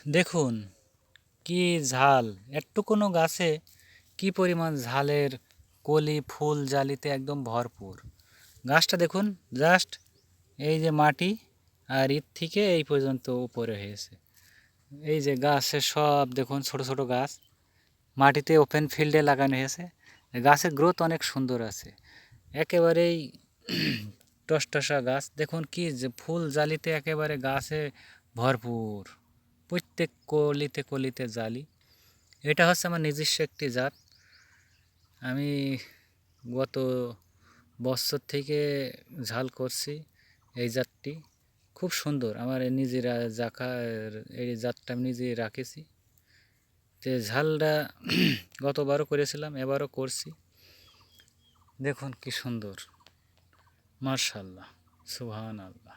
দেখুন কি ঝাল, একটু কোনো গাছে কি পরিমাণ ঝালের কলি ফুল জালিতে একদম ভরপুর। গাছটা দেখুন, জাস্ট এই যে মাটি আর এর থেকে এই পর্যন্ত উপরে হয়েছে। এই যে গাছের সব দেখুন ছোট ছোট গাছ মাটিতে ওপেন ফিল্ডে লাগানো হয়েছে। গাছের গ্রোথ অনেক সুন্দর আছে, একেবারেই টসটসা গাছ। দেখুন কি যে ফুল জালিতে একেবারে গাছে ভরপুর, প্রত্যেক কলিতে কলিতে জালি। এটা হচ্ছে আমার নিজস্ব একটি জাত। আমি গত বছর থেকে ঝাল করছি। এই জাতটি খুব সুন্দর, আমার নিজেরা এই জাতটা আমি নিজে রাখেছি। তো ঝালটা গতবারও করেছিলাম, এবারও করছি। দেখুন কি সুন্দর, মাশাআল্লাহ, সুবহানাল্লাহ।